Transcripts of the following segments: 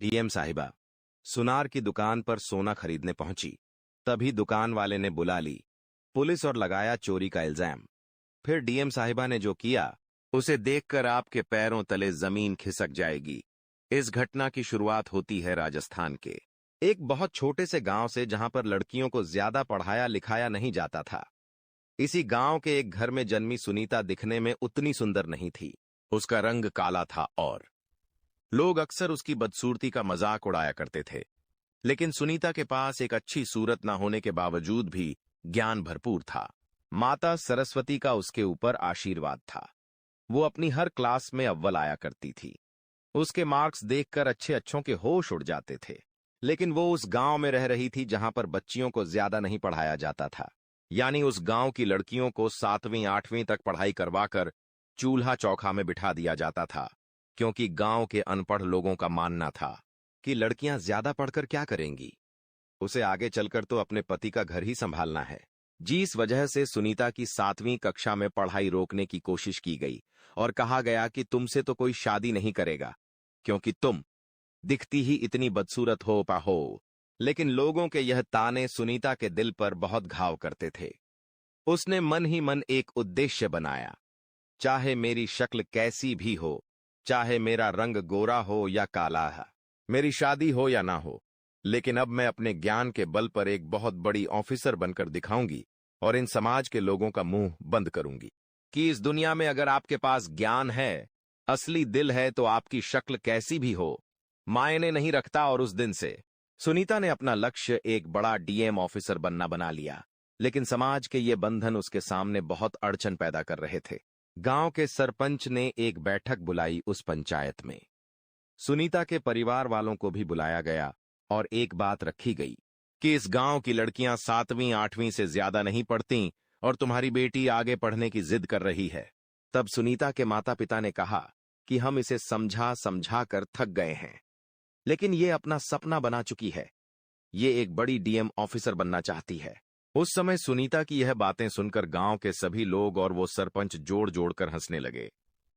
DM साहिबा सुनार की दुकान पर सोना खरीदने पहुंची। तभी दुकान वाले ने बुला ली पुलिस और लगाया चोरी का इल्जाम। फिर डीएम साहिबा ने जो किया उसे देखकर आपके पैरों तले जमीन खिसक जाएगी। इस घटना की शुरुआत होती है राजस्थान के एक बहुत छोटे से गांव से, जहां पर लड़कियों को ज्यादा पढ़ाया लिखाया नहीं जाता था। इसी गांव के एक घर में जन्मी सुनीता दिखने में उतनी सुंदर नहीं थी। उसका रंग काला था और लोग अक्सर उसकी बदसूरती का मजाक उड़ाया करते थे। लेकिन सुनीता के पास एक अच्छी सूरत न होने के बावजूद भी ज्ञान भरपूर था। माता सरस्वती का उसके ऊपर आशीर्वाद था। वो अपनी हर क्लास में अव्वल आया करती थी। उसके मार्क्स देखकर अच्छे अच्छों के होश उड़ जाते थे। लेकिन वो उस गांव में रह रही थी जहां पर बच्चियों को ज्यादा नहीं पढ़ाया जाता था। यानी उस गांव की लड़कियों को 7वीं 8वीं तक पढ़ाई करवाकर चूल्हा चौखा में बिठा दिया जाता था, क्योंकि गांव के अनपढ़ लोगों का मानना था कि लड़कियां ज्यादा पढ़कर क्या करेंगी, उसे आगे चलकर तो अपने पति का घर ही संभालना है। जिस वजह से सुनीता की 7वीं कक्षा में पढ़ाई रोकने की कोशिश की गई और कहा गया कि तुमसे तो कोई शादी नहीं करेगा, क्योंकि तुम दिखती ही इतनी बदसूरत हो। लेकिन लोगों के यह ताने सुनीता के दिल पर बहुत घाव करते थे। उसने मन ही मन एक उद्देश्य बनाया, चाहे मेरी शक्ल कैसी भी हो, चाहे मेरा रंग गोरा हो या काला है, मेरी शादी हो या ना हो, लेकिन अब मैं अपने ज्ञान के बल पर एक बहुत बड़ी ऑफिसर बनकर दिखाऊंगी और इन समाज के लोगों का मुंह बंद करूंगी कि इस दुनिया में अगर आपके पास ज्ञान है, असली दिल है, तो आपकी शक्ल कैसी भी हो मायने नहीं रखता। और उस दिन से सुनीता ने अपना लक्ष्य एक बड़ा डीएम ऑफिसर बनना बना लिया। लेकिन समाज के ये बंधन उसके सामने बहुत अड़चन पैदा कर रहे थे। गांव के सरपंच ने एक बैठक बुलाई। उस पंचायत में सुनीता के परिवार वालों को भी बुलाया गया और एक बात रखी गई कि इस गांव की लड़कियां 7वीं 8वीं से ज्यादा नहीं पढ़ती और तुम्हारी बेटी आगे पढ़ने की जिद कर रही है। तब सुनीता के माता पिता ने कहा कि हम इसे समझा समझा कर थक गए हैं, लेकिन ये अपना सपना बना चुकी है। ये एक बड़ी डीएम ऑफिसर बनना चाहती है। उस समय सुनीता की यह बातें सुनकर गांव के सभी लोग और वो सरपंच जोड़ जोड़कर हंसने लगे।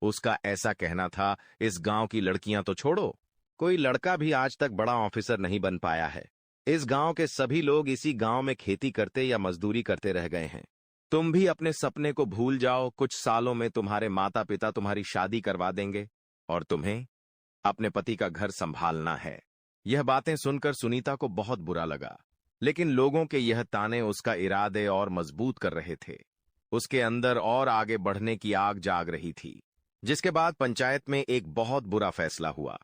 उसका ऐसा कहना था, इस गांव की लड़कियां तो छोड़ो, कोई लड़का भी आज तक बड़ा ऑफिसर नहीं बन पाया है। इस गांव के सभी लोग इसी गांव में खेती करते या मजदूरी करते रह गए हैं। तुम भी अपने सपने को भूल जाओ, कुछ सालों में तुम्हारे माता पिता तुम्हारी शादी करवा देंगे और तुम्हें अपने पति का घर संभालना है। यह बातें सुनकर सुनीता को बहुत बुरा लगा, लेकिन लोगों के यह ताने उसका इरादे और मजबूत कर रहे थे। उसके अंदर और आगे बढ़ने की आग जाग रही थी। जिसके बाद पंचायत में एक बहुत बुरा फैसला हुआ।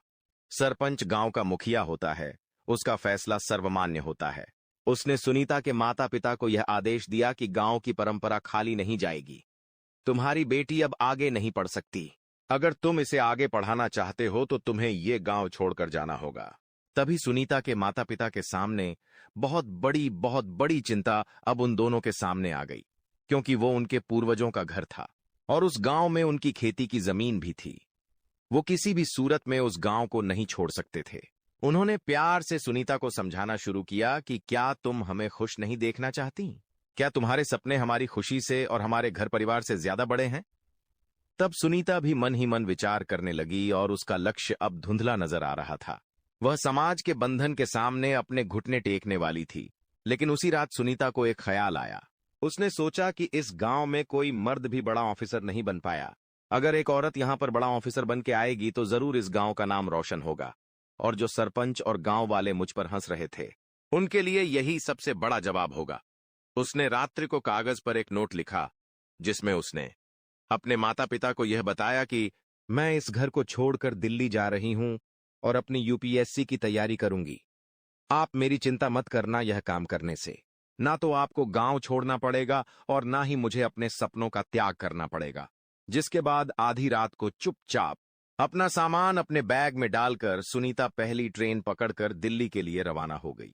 सरपंच गांव का मुखिया होता है, उसका फैसला सर्वमान्य होता है। उसने सुनीता के माता पिता को यह आदेश दिया कि गांव की परंपरा खाली नहीं जाएगी। तुम्हारी बेटी अब आगे नहीं पढ़ सकती। अगर तुम इसे आगे पढ़ाना चाहते हो तो तुम्हें ये गांव छोड़कर जाना होगा। तभी सुनीता के माता पिता के सामने बहुत बड़ी चिंता अब उन दोनों के सामने आ गई, क्योंकि वो उनके पूर्वजों का घर था और उस गांव में उनकी खेती की जमीन भी थी। वो किसी भी सूरत में उस गांव को नहीं छोड़ सकते थे। उन्होंने प्यार से सुनीता को समझाना शुरू किया कि क्या तुम हमें खुश नहीं देखना चाहती? क्या तुम्हारे सपने हमारी खुशी से और हमारे घर परिवार से ज्यादा बड़े हैं? तब सुनीता भी मन ही मन विचार करने लगी और उसका लक्ष्य अब धुंधला नजर आ रहा था। वह समाज के बंधन के सामने अपने घुटने टेकने वाली थी। लेकिन उसी रात सुनीता को एक ख्याल आया। उसने सोचा कि इस गांव में कोई मर्द भी बड़ा ऑफिसर नहीं बन पाया। अगर एक औरत यहां पर बड़ा ऑफिसर बन के आएगी तो जरूर इस गांव का नाम रोशन होगा। और जो सरपंच और गांव वाले मुझ पर हंस रहे थे, उनके लिए यही सबसे बड़ा जवाब होगा। उसने रात्रि को कागज पर एक नोट लिखा, जिसमें उसने अपने माता पिता को यह बताया कि मैं इस घर को छोड़कर दिल्ली जा रही हूं और अपनी यूपीएससी की तैयारी करूंगी। आप मेरी चिंता मत करना यह काम करने से। ना तो आपको गांव छोड़ना पड़ेगा और ना ही मुझे अपने सपनों का त्याग करना पड़ेगा। जिसके बाद आधी रात को चुपचाप अपना सामान अपने बैग में डालकर सुनीता पहली ट्रेन पकड़कर दिल्ली के लिए रवाना हो गई।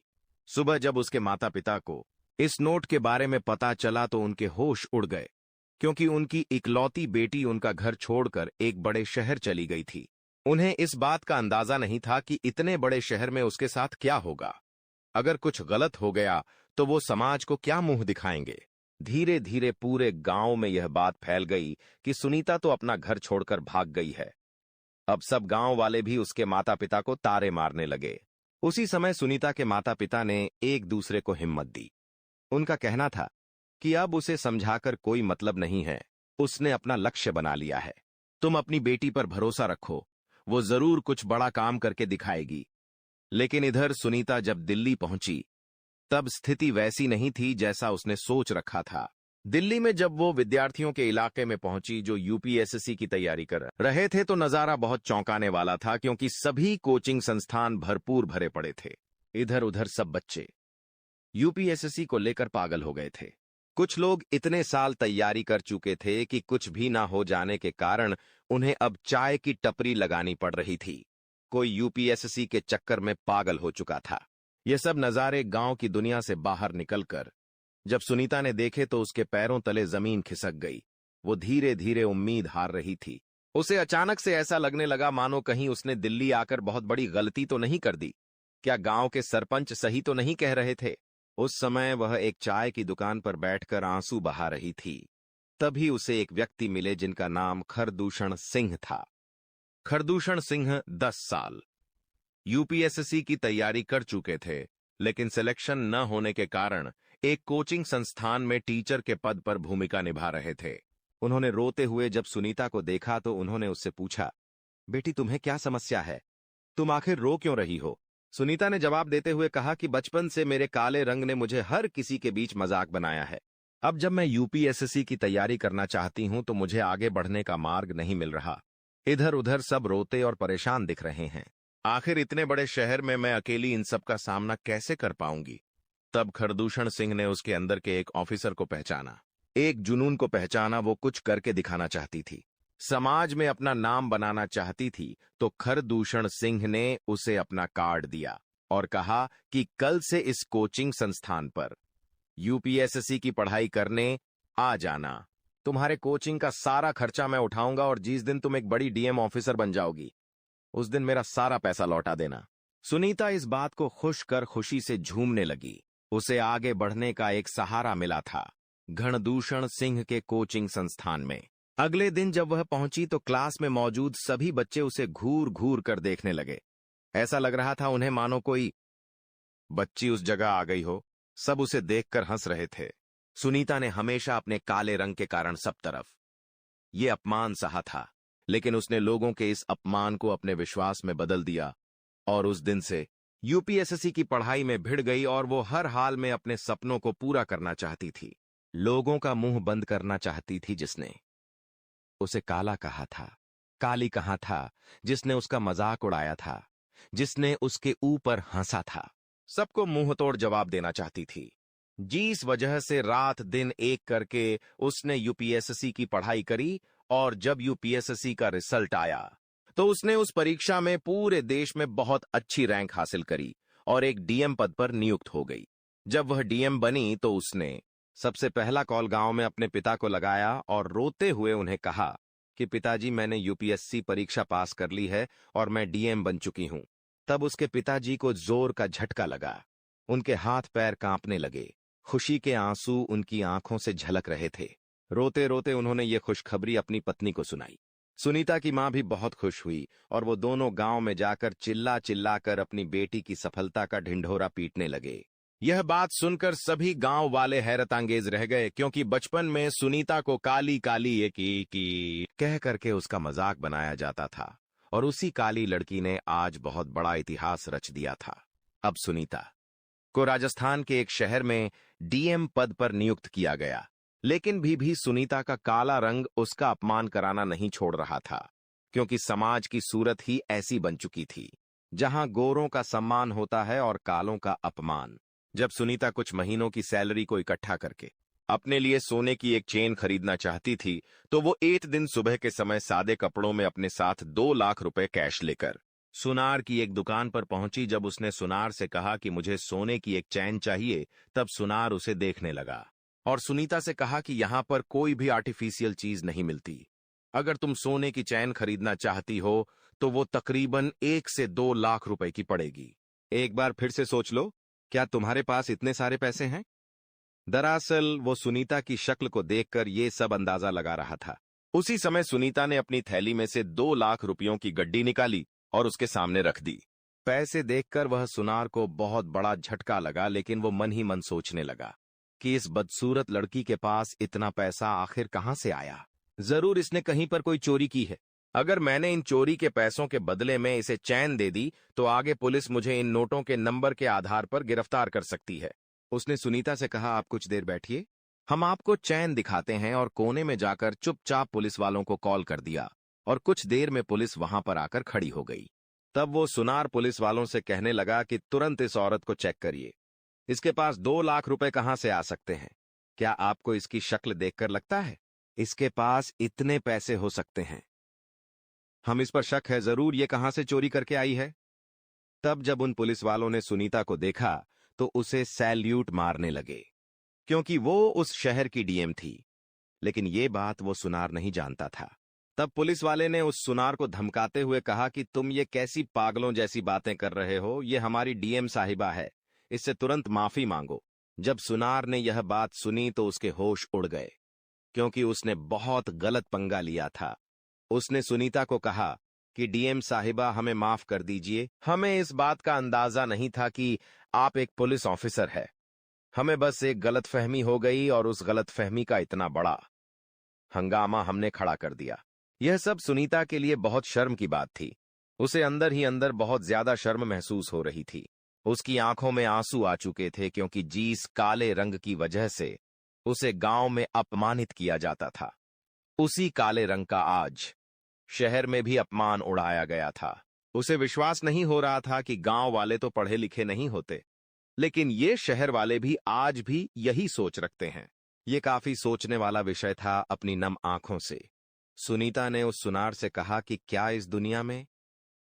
सुबह जब उसके माता पिता को इस नोट के बारे में पता चला तो उनके होश उड़ गए, क्योंकि उनकी इकलौती बेटी उनका घर छोड़कर एक बड़े शहर चली गई थी। उन्हें इस बात का अंदाजा नहीं था कि इतने बड़े शहर में उसके साथ क्या होगा। अगर कुछ गलत हो गया तो वो समाज को क्या मुंह दिखाएंगे। धीरे धीरे पूरे गांव में यह बात फैल गई कि सुनीता तो अपना घर छोड़कर भाग गई है। अब सब गांव वाले भी उसके माता पिता को तारे मारने लगे। उसी समय सुनीता के माता पिता ने एक दूसरे को हिम्मत दी। उनका कहना था कि अब उसे समझाकर कोई मतलब नहीं है, उसने अपना लक्ष्य बना लिया है। तुम अपनी बेटी पर भरोसा रखो, वो जरूर कुछ बड़ा काम करके दिखाएगी। लेकिन इधर सुनीता जब दिल्ली पहुंची तब स्थिति वैसी नहीं थी जैसा उसने सोच रखा था। दिल्ली में जब वो विद्यार्थियों के इलाके में पहुंची जो यूपीएससी की तैयारी कर रहे थे तो नजारा बहुत चौंकाने वाला था, क्योंकि सभी कोचिंग संस्थान भरपूर भरे पड़े थे। इधर उधर सब बच्चे यूपीएससी को लेकर पागल हो गए थे। कुछ लोग इतने साल तैयारी कर चुके थे कि कुछ भी ना हो जाने के कारण उन्हें अब चाय की टपरी लगानी पड़ रही थी। कोई यूपीएससी के चक्कर में पागल हो चुका था। ये सब नजारे गांव की दुनिया से बाहर निकलकर जब सुनीता ने देखे तो उसके पैरों तले जमीन खिसक गई। वो धीरे धीरे उम्मीद हार रही थी। उसे अचानक से ऐसा लगने लगा मानो कहीं उसने दिल्ली आकर बहुत बड़ी गलती तो नहीं कर दी। क्या गांव के सरपंच सही तो नहीं कह रहे थे? उस समय वह एक चाय की दुकान पर बैठकर आंसू बहा रही थी। तभी उसे एक व्यक्ति मिले जिनका नाम खरदूषण सिंह था। खरदूषण सिंह 10 साल यूपीएससी की तैयारी कर चुके थे, लेकिन सिलेक्शन न होने के कारण एक कोचिंग संस्थान में टीचर के पद पर भूमिका निभा रहे थे। उन्होंने रोते हुए जब सुनीता को देखा तो उन्होंने उससे पूछा, बेटी तुम्हें क्या समस्या है? तुम आखिर रो क्यों रही हो? सुनीता ने जवाब देते हुए कहा कि बचपन से मेरे काले रंग ने मुझे हर किसी के बीच मजाक बनाया है। अब जब मैं यूपीएससी की तैयारी करना चाहती हूं तो मुझे आगे बढ़ने का मार्ग नहीं मिल रहा। इधर उधर सब रोते और परेशान दिख रहे हैं। आखिर इतने बड़े शहर में मैं अकेली इन सब का सामना कैसे कर पाऊंगी? तब खरदूषण सिंह ने उसके अंदर के एक ऑफिसर को पहचाना, एक जुनून को पहचाना। वो कुछ करके दिखाना चाहती थी, समाज में अपना नाम बनाना चाहती थी। तो खरदूषण सिंह ने उसे अपना कार्ड दिया और कहा कि कल से इस कोचिंग संस्थान पर यूपीएससी की पढ़ाई करने आ जाना। तुम्हारे कोचिंग का सारा खर्चा मैं उठाऊंगा और जिस दिन तुम एक बड़ी डीएम ऑफिसर बन जाओगी उस दिन मेरा सारा पैसा लौटा देना। सुनीता इस बात को खुश कर खुशी से झूमने लगी। उसे आगे बढ़ने का एक सहारा मिला था खरदूषण सिंह के कोचिंग संस्थान में। अगले दिन जब वह पहुंची तो क्लास में मौजूद सभी बच्चे उसे घूर घूर कर देखने लगे। ऐसा लग रहा था उन्हें मानो कोई बच्ची उस जगह आ गई हो। सब उसे देखकर हंस रहे थे। सुनीता ने हमेशा अपने काले रंग के कारण सब तरफ ये अपमान सहा था, लेकिन उसने लोगों के इस अपमान को अपने विश्वास में बदल दिया और उस दिन से यूपीएससी की पढ़ाई में भिड़ गई और वो हर हाल में अपने सपनों को पूरा करना चाहती थी। लोगों का मुंह बंद करना चाहती थी जिसने उसे काला कहा था, काली कहा था, जिसने उसका मजाक उड़ाया था, जिसने उसके ऊपर हंसा था। सबको मुंह तोड़ जवाब देना चाहती थी। जिस वजह से रात दिन एक करके उसने यूपीएससी की पढ़ाई करी और जब यूपीएससी का रिजल्ट आया तो उसने उस परीक्षा में पूरे देश में बहुत अच्छी रैंक हासिल करी और एक डीएम पद पर नियुक्त हो गई। जब वह डीएम बनी तो उसने सबसे पहला कॉल गांव में अपने पिता को लगाया और रोते हुए उन्हें कहा कि पिताजी मैंने यूपीएससी परीक्षा पास कर ली है और मैं डीएम बन चुकी हूं। तब उसके पिताजी को जोर का झटका लगा। उनके हाथ पैर कांपने लगे। खुशी के आंसू उनकी आंखों से झलक रहे थे। रोते रोते उन्होंने ये खुशखबरी अपनी पत्नी को सुनाई। सुनीता की मां भी बहुत खुश हुई और वो दोनों गांव में जाकर चिल्ला चिल्लाकर अपनी बेटी की सफलता का ढिंढोरा पीटने लगे। यह बात सुनकर सभी गांव वाले हैरतांगेज रह गए, क्योंकि बचपन में सुनीता को काली काली ये की कह करके उसका मजाक बनाया जाता था और उसी काली लड़की ने आज बहुत बड़ा इतिहास रच दिया था। अब सुनीता को राजस्थान के एक शहर में डीएम पद पर नियुक्त किया गया, लेकिन भी सुनीता का काला रंग उसका अपमान कराना नहीं छोड़ रहा था, क्योंकि समाज की सूरत ही ऐसी बन चुकी थी जहां गोरों का सम्मान होता है और कालों का अपमान। जब सुनीता कुछ महीनों की सैलरी को इकट्ठा करके अपने लिए सोने की एक चेन खरीदना चाहती थी तो वो एक दिन सुबह के समय सादे कपड़ों में अपने साथ 2 लाख रुपए कैश लेकर सुनार की एक दुकान पर पहुंची। जब उसने सुनार से कहा कि मुझे सोने की एक चैन चाहिए, तब सुनार उसे देखने लगा और सुनीता से कहा कि यहां पर कोई भी आर्टिफिशियल चीज नहीं मिलती। अगर तुम सोने की चैन खरीदना चाहती हो तो वो तकरीबन 1 से 2 लाख रुपए की पड़ेगी। एक बार फिर से सोच लो, क्या तुम्हारे पास इतने सारे पैसे हैं? दरअसल वो सुनीता की शक्ल को देखकर ये सब अंदाजा लगा रहा था। उसी समय सुनीता ने अपनी थैली में से 2 लाख रुपयों की गड्डी निकाली और उसके सामने रख दी। पैसे देखकर वह सुनार को बहुत बड़ा झटका लगा, लेकिन वो मन ही मन सोचने लगा कि इस बदसूरत लड़की के पास इतना पैसा आखिर कहां से आया। जरूर इसने कहीं पर कोई चोरी की है। अगर मैंने इन चोरी के पैसों के बदले में इसे चैन दे दी तो आगे पुलिस मुझे इन नोटों के नंबर के आधार पर गिरफ्तार कर सकती है। उसने सुनीता से कहा, आप कुछ देर बैठिए, हम आपको चैन दिखाते हैं। और कोने में जाकर चुपचाप पुलिस वालों को कॉल कर दिया और कुछ देर में पुलिस वहां पर आकर खड़ी हो गई। तब वो सुनार पुलिस वालों से कहने लगा कि तुरंत इस औरत को चेक करिए, इसके पास 2 लाख रुपए कहां से आ सकते हैं? क्या आपको इसकी शक्ल देखकर लगता है इसके पास इतने पैसे हो सकते हैं? हम इस पर शक है, जरूर ये कहां से चोरी करके आई है। तब जब उन पुलिस वालों ने सुनीता को देखा तो उसे सैल्यूट मारने लगे, क्योंकि वो उस शहर की डीएम थी। लेकिन ये बात वो सुनार नहीं जानता था। तब पुलिस वाले ने उस सुनार को धमकाते हुए कहा कि तुम ये कैसी पागलों जैसी बातें कर रहे हो, ये हमारी डीएम साहिबा है, इससे तुरंत माफी मांगो। जब सुनार ने यह बात सुनी तो उसके होश उड़ गए, क्योंकि उसने बहुत गलत पंगा लिया था। उसने सुनीता को कहा कि डीएम साहिबा, हमें माफ कर दीजिए, हमें इस बात का अंदाजा नहीं था कि आप एक पुलिस ऑफिसर है। हमें बस एक गलतफहमी हो गई और उस गलतफहमी का इतना बड़ा हंगामा हमने खड़ा कर दिया। यह सब सुनीता के लिए बहुत शर्म की बात थी। उसे अंदर ही अंदर बहुत ज्यादा शर्म महसूस हो रही थी। उसकी आंखों में आंसू आ चुके थे, क्योंकि जिस काले रंग की वजह से उसे गांव में अपमानित किया जाता था, उसी काले रंग का आज शहर में भी अपमान उड़ाया गया था। उसे विश्वास नहीं हो रहा था कि गांव वाले तो पढ़े लिखे नहीं होते, लेकिन ये शहर वाले भी आज भी यही सोच रखते हैं। ये काफी सोचने वाला विषय था। अपनी नम आंखों से सुनीता ने उस सुनार से कहा कि क्या इस दुनिया में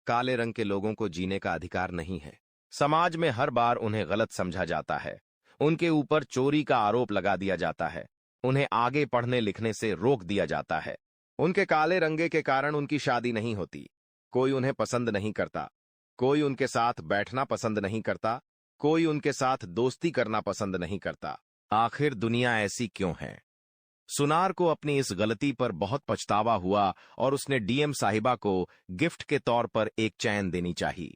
काले रंग के लोगों को जीने का अधिकार नहीं है? समाज में हर बार उन्हें गलत समझा जाता है, उनके ऊपर चोरी का आरोप लगा दिया जाता है, उन्हें आगे पढ़ने लिखने से रोक दिया जाता है। उनके काले रंगे के कारण उनकी शादी नहीं होती, कोई उन्हें पसंद नहीं करता, कोई उनके साथ बैठना पसंद नहीं करता, कोई उनके साथ दोस्ती करना पसंद नहीं करता। आखिर दुनिया ऐसी क्यों है? सुनार को अपनी इस गलती पर बहुत पछतावा हुआ और उसने डीएम साहिबा को गिफ्ट के तौर पर एक चैन देनी चाहिए।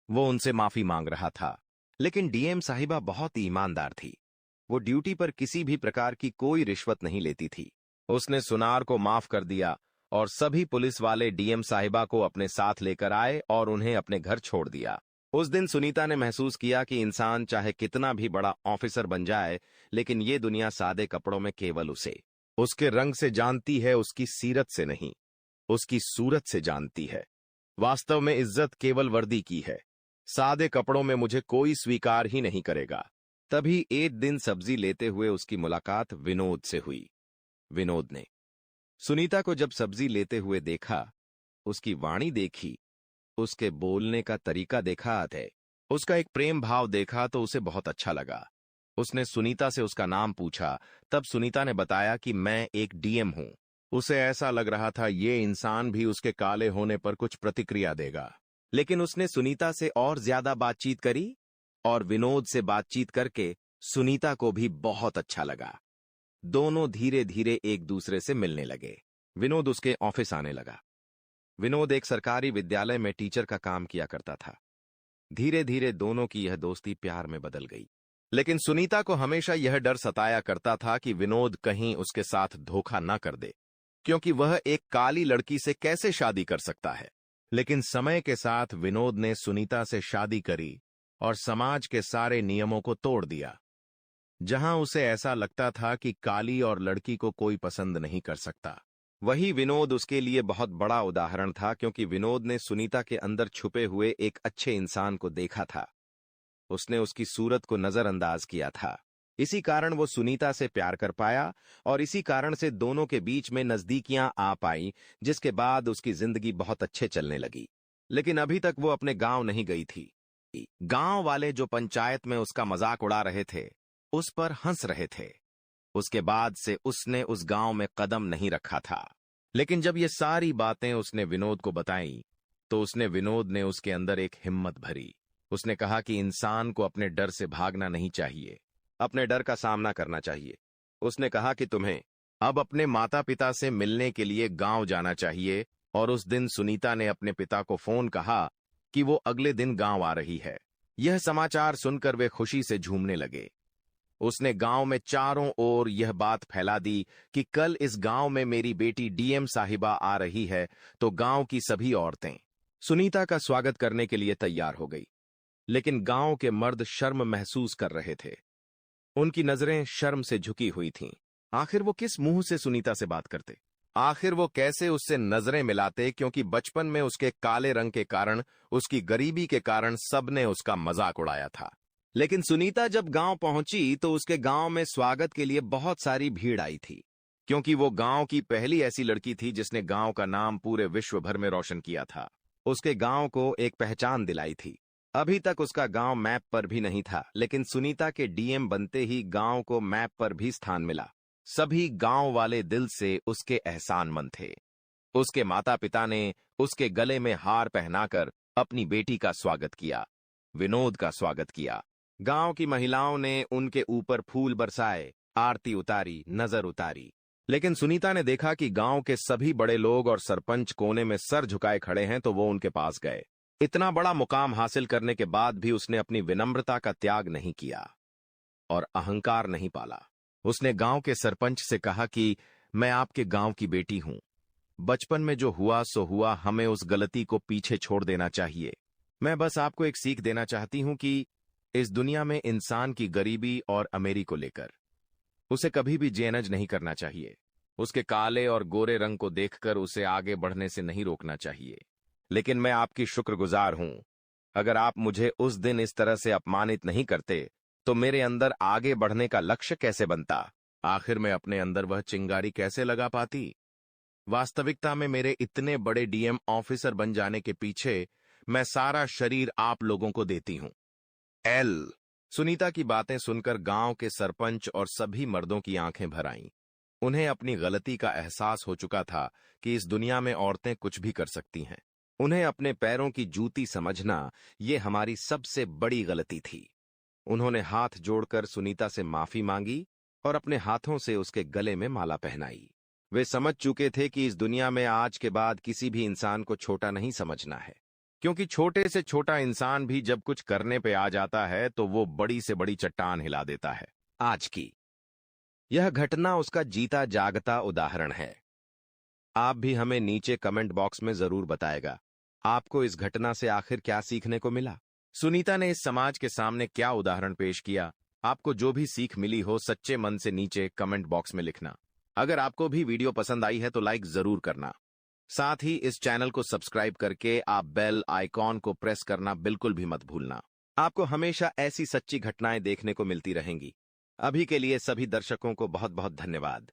वो उनसे माफी मांग रहा था, लेकिन डीएम साहिबा बहुत ईमानदार थी। वो ड्यूटी पर किसी भी प्रकार की कोई रिश्वत नहीं लेती थी। उसने सुनार को माफ कर दिया और सभी पुलिस वाले डीएम साहिबा को अपने साथ लेकर आए और उन्हें अपने घर छोड़ दिया। उस दिन सुनीता ने महसूस किया कि इंसान चाहे कितना भी बड़ा ऑफिसर बन जाए, लेकिन ये दुनिया सादे कपड़ों में केवल उसे उसके रंग से जानती है, उसकी सीरत से नहीं, उसकी सूरत से जानती है। वास्तव में इज्जत केवल वर्दी की है। सादे कपड़ों में मुझे कोई स्वीकार ही नहीं करेगा। तभी एक दिन सब्जी लेते हुए उसकी मुलाकात विनोद से हुई। विनोद ने सुनीता को जब सब्जी लेते हुए देखा, उसकी वाणी देखी, उसके बोलने का तरीका देखा है, उसका एक प्रेम भाव देखा तो उसे बहुत अच्छा लगा। उसने सुनीता से उसका नाम पूछा। तब सुनीता ने बताया कि मैं एक डीएम हूं। उसे ऐसा लग रहा था ये इंसान भी उसके काले होने पर कुछ प्रतिक्रिया देगा, लेकिन उसने सुनीता से और ज्यादा बातचीत करी और विनोद से बातचीत करके सुनीता को भी बहुत अच्छा लगा। दोनों धीरे धीरे एक दूसरे से मिलने लगे। विनोद उसके ऑफिस आने लगा। विनोद एक सरकारी विद्यालय में टीचर का काम किया करता था। धीरे धीरे दोनों की यह दोस्ती प्यार में बदल गई, लेकिन सुनीता को हमेशा यह डर सताया करता था कि विनोद कहीं उसके साथ धोखा न कर दे, क्योंकि वह एक काली लड़की से कैसे शादी कर सकता है। लेकिन समय के साथ विनोद ने सुनीता से शादी करी और समाज के सारे नियमों को तोड़ दिया। जहां उसे ऐसा लगता था कि काली और लड़की को कोई पसंद नहीं कर सकता, वही विनोद उसके लिए बहुत बड़ा उदाहरण था, क्योंकि विनोद ने सुनीता के अंदर छुपे हुए एक अच्छे इंसान को देखा था। उसने उसकी सूरत को नजरअंदाज किया था। इसी कारण वो सुनीता से प्यार कर पाया और इसी कारण से दोनों के बीच में नजदीकियां आ पाई, जिसके बाद उसकी जिंदगी बहुत अच्छे चलने लगी। लेकिन अभी तक वो अपने गांव नहीं गई थी। गांव वाले जो पंचायत में उसका मजाक उड़ा रहे थे, उस पर हंस रहे थे। उसके बाद से उसने उस गांव में कदम नहीं रखा था। लेकिन जब ये सारी बातें उसने विनोद को बताई तो विनोद ने उसके अंदर एक हिम्मत भरी। उसने कहा कि इंसान को अपने डर से भागना नहीं चाहिए, अपने डर का सामना करना चाहिए। उसने कहा कि तुम्हें अब अपने माता पिता से मिलने के लिए गांव जाना चाहिए। और उस दिन सुनीता ने अपने पिता को फोन कहा कि वो अगले दिन गांव आ रही है। यह समाचार सुनकर वे खुशी से झूमने लगे। उसने गांव में चारों ओर यह बात फैला दी कि कल इस गांव में मेरी बेटी डीएम साहिबा आ रही है। तो गांव की सभी औरतें सुनीता का स्वागत करने के लिए तैयार हो गई। लेकिन गांव के मर्द शर्म महसूस कर रहे थे। उनकी नजरें शर्म से झुकी हुई थीं। आखिर वो किस मुंह से सुनीता से बात करते? आखिर वो कैसे उससे नजरें मिलाते? क्योंकि बचपन में उसके काले रंग के कारण, उसकी गरीबी के कारण सबने उसका मजाक उड़ाया था। लेकिन सुनीता जब गांव पहुंची तो उसके गांव में स्वागत के लिए बहुत सारी भीड़ आई थी। क्योंकि वो गांव की पहली ऐसी लड़की थी जिसने गांव का नाम पूरे विश्व भर में रोशन किया था। उसके गांव को एक पहचान दिलाई थी। अभी तक उसका गांव मैप पर भी नहीं था, लेकिन सुनीता के डीएम बनते ही गांव को मैप पर भी स्थान मिला। सभी गांव वाले दिल से उसके एहसानमंद थे। उसके माता पिता ने उसके गले में हार पहनाकर अपनी बेटी का स्वागत किया, विनोद का स्वागत किया। गांव की महिलाओं ने उनके ऊपर फूल बरसाए, आरती उतारी, नजर उतारी। लेकिन सुनीता ने देखा कि गांव के सभी बड़े लोग और सरपंच कोने में सर झुकाए खड़े हैं, तो वो उनके पास गए। इतना बड़ा मुकाम हासिल करने के बाद भी उसने अपनी विनम्रता का त्याग नहीं किया और अहंकार नहीं पाला। उसने गांव के सरपंच से कहा कि मैं आपके गांव की बेटी हूं। बचपन में जो हुआ सो हुआ, हमें उस गलती को पीछे छोड़ देना चाहिए। मैं बस आपको एक सीख देना चाहती हूं कि इस दुनिया में इंसान की गरीबी और अमीरी को लेकर उसे कभी भी जेनज नहीं करना चाहिए। उसके काले और गोरे रंग को देखकर उसे आगे बढ़ने से नहीं रोकना चाहिए। लेकिन मैं आपकी शुक्रगुजार हूं। अगर आप मुझे उस दिन इस तरह से अपमानित नहीं करते तो मेरे अंदर आगे बढ़ने का लक्ष्य कैसे बनता? आखिर मैं अपने अंदर वह चिंगारी कैसे लगा पाती? वास्तविकता में मेरे इतने बड़े डीएम ऑफिसर बन जाने के पीछे मैं सारा शरीर आप लोगों को देती हूं। एल सुनीता की बातें सुनकर गांव के सरपंच और सभी मर्दों की आंखें भर आईं। उन्हें अपनी गलती का एहसास हो चुका था कि इस दुनिया में औरतें कुछ भी कर सकती हैं। उन्हें अपने पैरों की जूती समझना ये हमारी सबसे बड़ी गलती थी। उन्होंने हाथ जोड़कर सुनीता से माफी मांगी और अपने हाथों से उसके गले में माला पहनाई। वे समझ चुके थे कि इस दुनिया में आज के बाद किसी भी इंसान को छोटा नहीं समझना है, क्योंकि छोटे से छोटा इंसान भी जब कुछ करने पे आ जाता है तो वो बड़ी से बड़ी चट्टान हिला देता है। आज की यह घटना उसका जीता जागता उदाहरण है। आप भी हमें नीचे कमेंट बॉक्स में जरूर बताएगा, आपको इस घटना से आखिर क्या सीखने को मिला? सुनीता ने इस समाज के सामने क्या उदाहरण पेश किया? आपको जो भी सीख मिली हो सच्चे मन से नीचे कमेंट बॉक्स में लिखना। अगर आपको भी वीडियो पसंद आई है तो लाइक जरूर करना। साथ ही इस चैनल को सब्सक्राइब करके आप बेल आइकॉन को प्रेस करना बिल्कुल भी मत भूलना। आपको हमेशा ऐसी सच्ची घटनाएं देखने को मिलती रहेंगी। अभी के लिए सभी दर्शकों को बहुत बहुत धन्यवाद।